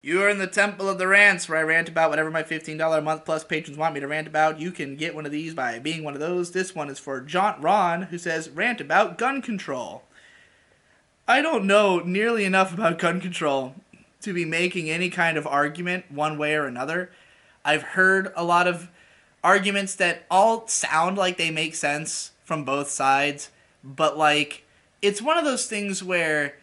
You are in the Temple of the Rants, where I rant about whatever my $15 a month plus patrons want me to rant about. You can get one of these by being one of those. This one is for Jaunt Ron, who says, rant about gun control. I don't know nearly enough about gun control to be making any kind of argument one way or another. I've heard a lot of arguments that all sound like they make sense from both sides, but it's one of those things where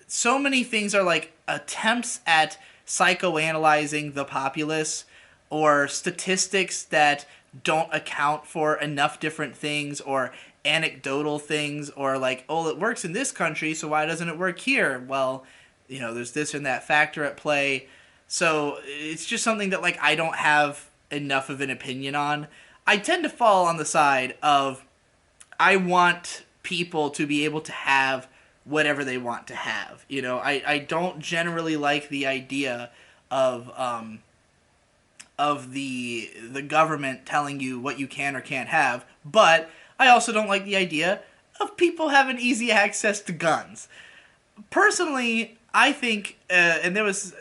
so many things are like attempts at psychoanalyzing the populace or statistics that don't account for enough different things or anecdotal things or like, oh, it works in this country, so why doesn't it work here? Well, there's this and that factor at play. So it's just something that I don't have enough of an opinion on. I tend to fall on the side of I want people to be able to have whatever they want to have. I don't generally like the idea of the government telling you what you can or can't have, but I also don't like the idea of people having easy access to guns. Personally, I think, and there was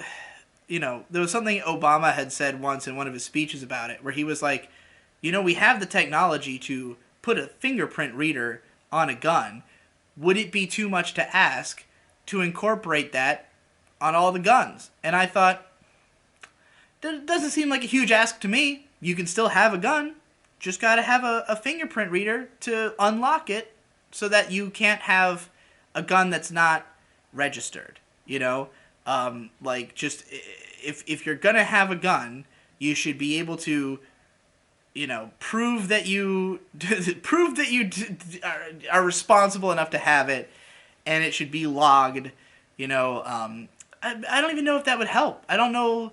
something Obama had said once in one of his speeches about it, where he was like, we have the technology to put a fingerprint reader on a gun. Would it be too much to ask to incorporate that on all the guns? And I thought, that doesn't seem like a huge ask to me. You can still have a gun, just gotta have a fingerprint reader to unlock it so that you can't have a gun that's not registered, just if you're gonna have a gun, you should be able to prove that you are responsible enough to have it, and it should be logged. I don't even know if that would help. I don't know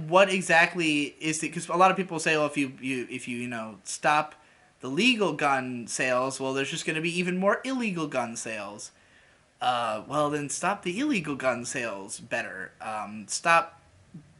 what exactly is it, because a lot of people say, well, if you stop the legal gun sales, well, there's just going to be even more illegal gun sales. Well, then stop the illegal gun sales better. Stop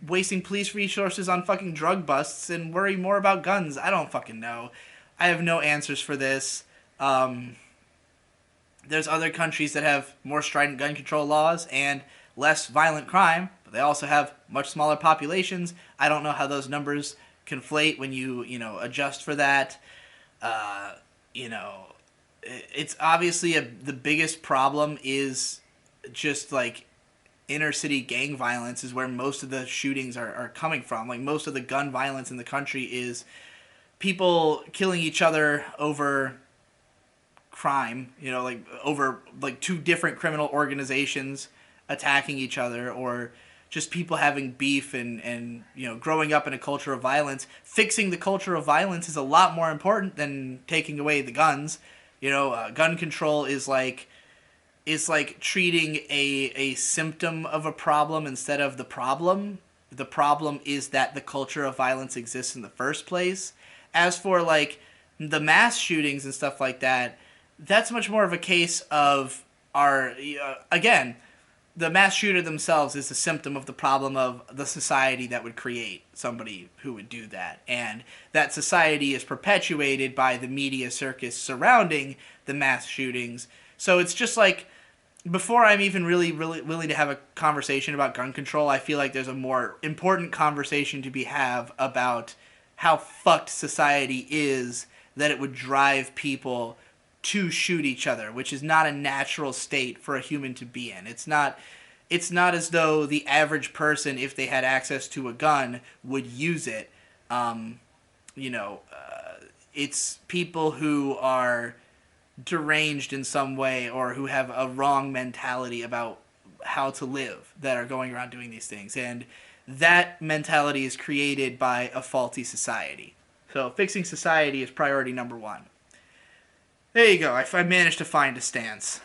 wasting police resources on fucking drug busts and worry more about guns. I don't fucking know. I have no answers for this. There's other countries that have more strident gun control laws and less violent crime, but they also have much smaller populations. I don't know how those numbers conflate when you adjust for that. It's obviously the biggest problem is just inner city gang violence is where most of the shootings are coming from. Most of the gun violence in the country is people killing each other over crime, over two different criminal organizations attacking each other, or just people having beef and growing up in a culture of violence. Fixing the culture of violence is a lot more important than taking away the guns. Gun control is like treating a symptom of a problem instead of the problem. The problem is that the culture of violence exists in the first place. As for the mass shootings and stuff like that, that's much more of a case of again, the mass shooter themselves is a symptom of the problem of the society that would create somebody who would do that. And that society is perpetuated by the media circus surrounding the mass shootings. So it's just before I'm even really willing to have a conversation about gun control, I feel like there's a more important conversation to have about how fucked society is that it would drive people to shoot each other, which is not a natural state for a human to be in. It's not as though the average person, if they had access to a gun, would use it. It's people who are deranged in some way or who have a wrong mentality about how to live that are going around doing these things. And that mentality is created by a faulty society. So fixing society is priority number one. There you go. I managed to find a stance.